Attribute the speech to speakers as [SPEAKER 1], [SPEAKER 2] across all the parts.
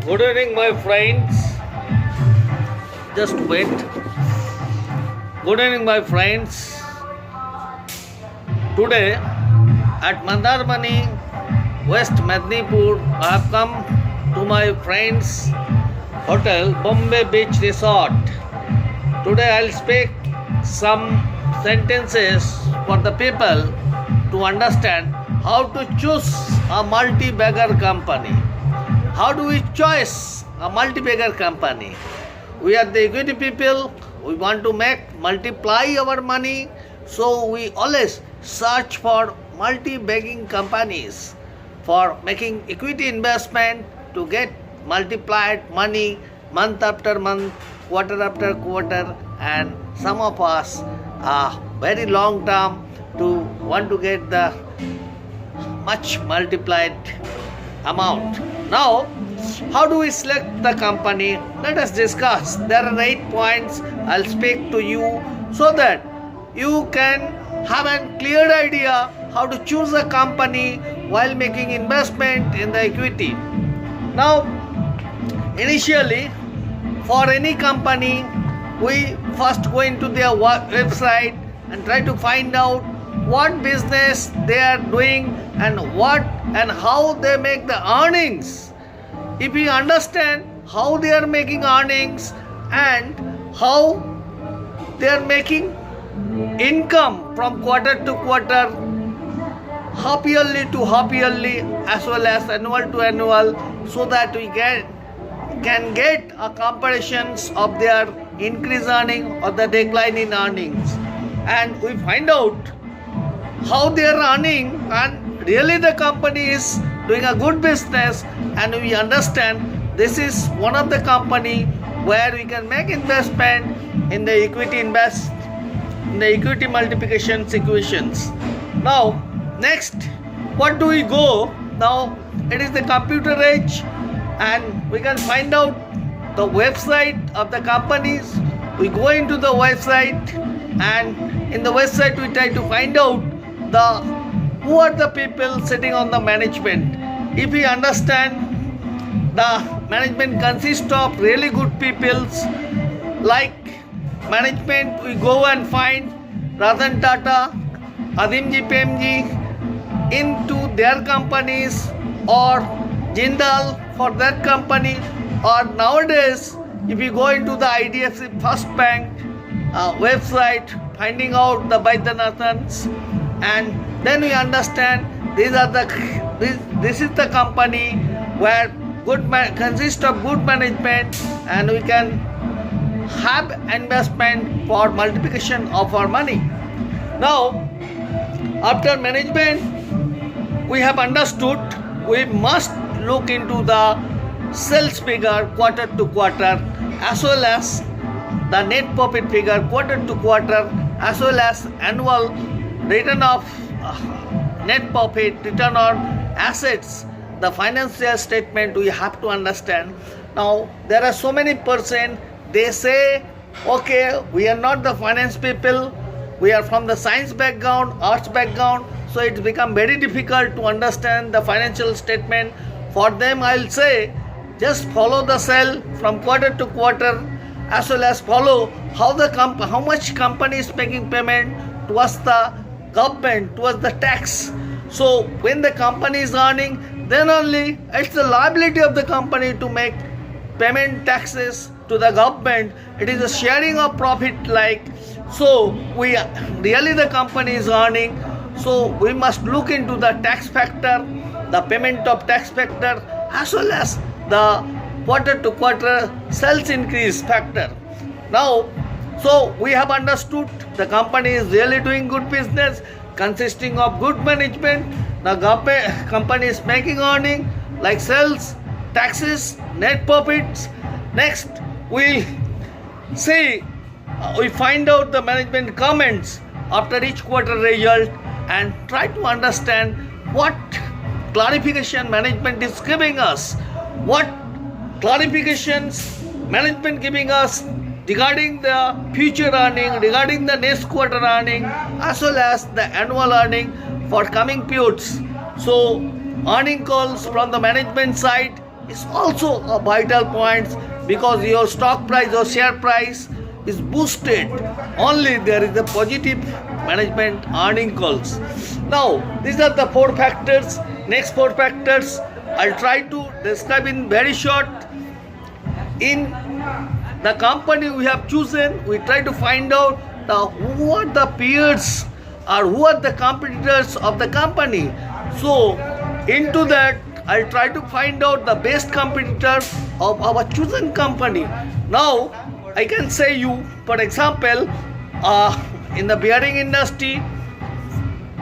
[SPEAKER 1] Good evening, my friends. Just wait. Good evening, my friends. Today at Mandarmani, West Mednipur, I have come to my friend's hotel, Bombay Beach Resort. Today I'll speak some sentences for the people to understand how to choose a multi-bagger company. How do we choose a multi-bagger company? We are the equity people. We want to multiply our money. So we always search for multi-bagging companies for making equity investment to get multiplied money month after month, quarter after quarter, and some of us are very long term to want to get the much multiplied amount. Now, how do we select the company? Let us discuss. There are 8 points I'll speak to you so that you can have a clear idea how to choose a company while making investment in the equity. Now, initially, for any company, we first go into their website and try to find out what business they are doing and what and how they make the earnings. If we understand how they are making earnings and how they are making income from quarter to quarter, half yearly to half yearly, as well as annual to annual, so that we can get a comparisons of their increase earning or the decline in earnings, and we find out how they are earning and really the company is doing a good business, and we understand this is one of the company where we can make investment in the equity multiplication equations. Now next, what do we go? Now it is the computer age and we can find out the website of the companies. We go into the website and in the website we try to find out who are the people sitting on the management. If we understand the management consists of really good peoples like management, we go and find Ratan Tata, Adimji Premji into their companies, or Jindal for that company, or nowadays if you go into the IDFC First Bank website, finding out the Baidyanathans, and then we understand this is the company where consists of good management, and we can have investment for multiplication of our money. Now, after management, we have understood we must look into the sales figure quarter to quarter, as well as the net profit figure quarter to quarter, as well as annual return of net profit, return on assets, the financial statement we have to understand. Now there are so many person, they say, okay, we are not the finance people, we are from the science background, arts background, so it's become very difficult to understand the financial statement. For them I'll say, just follow the cell from quarter to quarter, as well as follow how much company is making payment towards the government, towards the tax. So when the company is earning, then only it's the liability of the company to make payment taxes to the government. It is a sharing of profit like. So really the company is earning, so we must look into the tax factor, the payment of tax factor, as well as the quarter to quarter sales increase factor. Now, so we have understood the company is really doing good business consisting of good management. The company is making earning like sales, taxes, net profits. Next, we see, we find out the management comments after each quarter result and try to understand what clarification management is giving us, what clarifications management giving us regarding the future earning, regarding the next quarter earning, as well as the annual earning for coming periods. So earning calls from the management side is also a vital point, because your stock price or share price is boosted only there is a positive management earning calls. Now these are the four factors. Next four factors I'll try to describe in very short. In the company we have chosen, we try to find out who are the peers or who are the competitors of the company. So into that I'll try to find out the best competitor of our chosen company. Now I can say you, for example, in the bearing industry,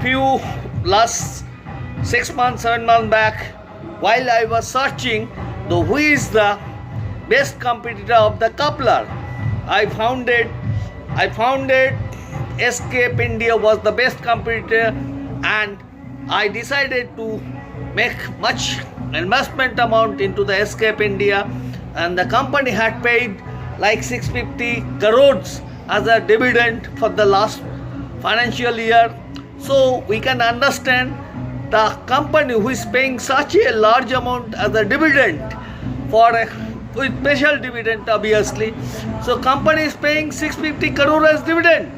[SPEAKER 1] few last 6 months, 7 months back, while I was searching who is the best competitor of the coupler, I found it Escape India was the best competitor, and I decided to make much investment amount into the Escape India, and the company had paid like 650 crores as a dividend for the last financial year. So we can understand the company who is paying such a large amount as a dividend with special dividend obviously. So company is paying 650 crore as dividend.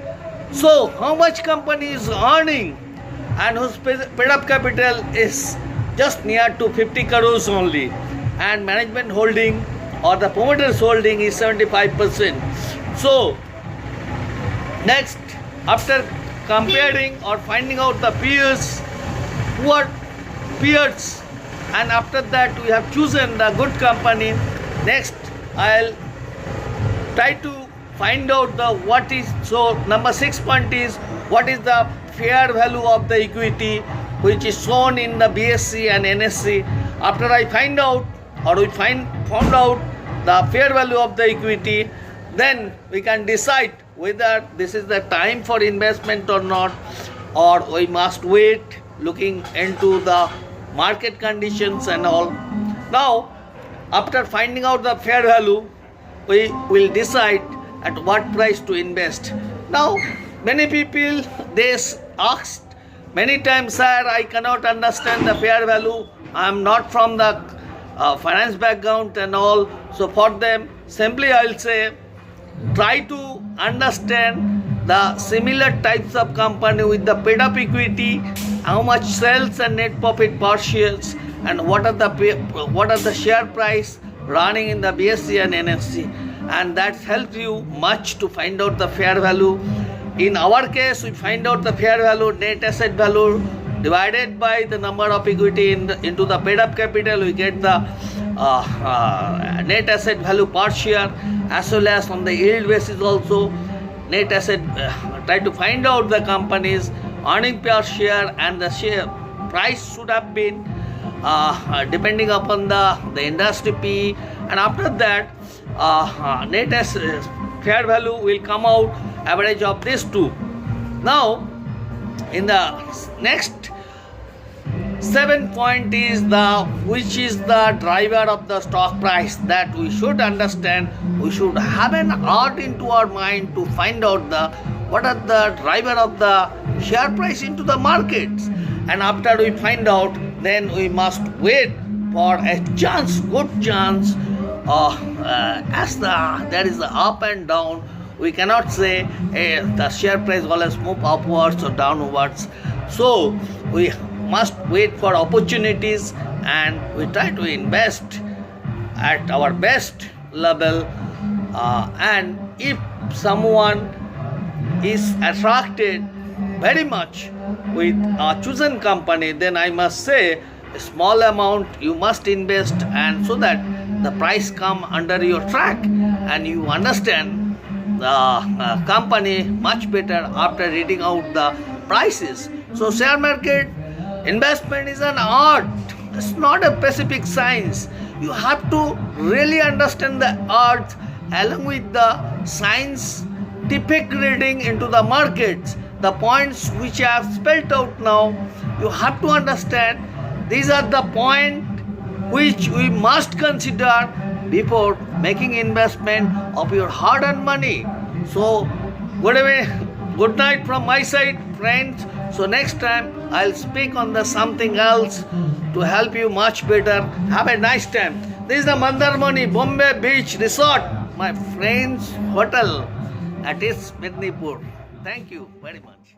[SPEAKER 1] So how much company is earning, and whose paid up capital is just near to 50 crores only, and management holding or the promoters holding is 75%. So next, after comparing or finding out the peers, who are peers, and after that we have chosen the good company. Next I'll try to find out what is, so number 6 point is what is the fair value of the equity which is shown in the BSE and NSE. After I find out, or we found out the fair value of the equity, then we can decide whether this is the time for investment or not, or we must wait looking into the market conditions and all. Now after finding out the fair value, we will decide at what price to invest. Now many people, they asked many times, sir, I cannot understand the fair value, I am not from the finance background and all. So for them, simply I will say, try to understand the similar types of company with the paid up equity, how much sales and net profit per shares, and what are the share price running in the BSE and NSE, and that helps you much to find out the fair value. In our case, we find out the fair value, net asset value divided by the number of equity into the paid up capital. We get the net asset value per share, as well as on the yield basis also net asset. Try to find out the company's earning per share, and the share price should have been depending upon the industry P. And after that net asset fair value will come out average of these two. Now in the next 7 point is which is the driver of the stock price, that we should understand. We should have an art into our mind to find out what are the driver of the share price into the markets. And after we find out, then we must wait for a chance, good chance. As there is the up and down, we cannot say the share price always move upwards or downwards. So we must wait for opportunities, and we try to invest at our best level. And if someone is attracted very much with a chosen company, then I must say a small amount you must invest, and so that the price come under your track and you understand the company much better after reading out the prices. So share market investment is an art, it's not a specific science. You have to really understand the art along with the scientific reading into the markets. The points which I have spelled out now, you have to understand these are the points which we must consider before making investment of your hard-earned money. So good night from my side, friends. So next time I'll speak on the something else to help you much better. Have a nice time. This is the Mandarmani Bombay Beach Resort, my friend's hotel at its Mednipur. Thank you very much.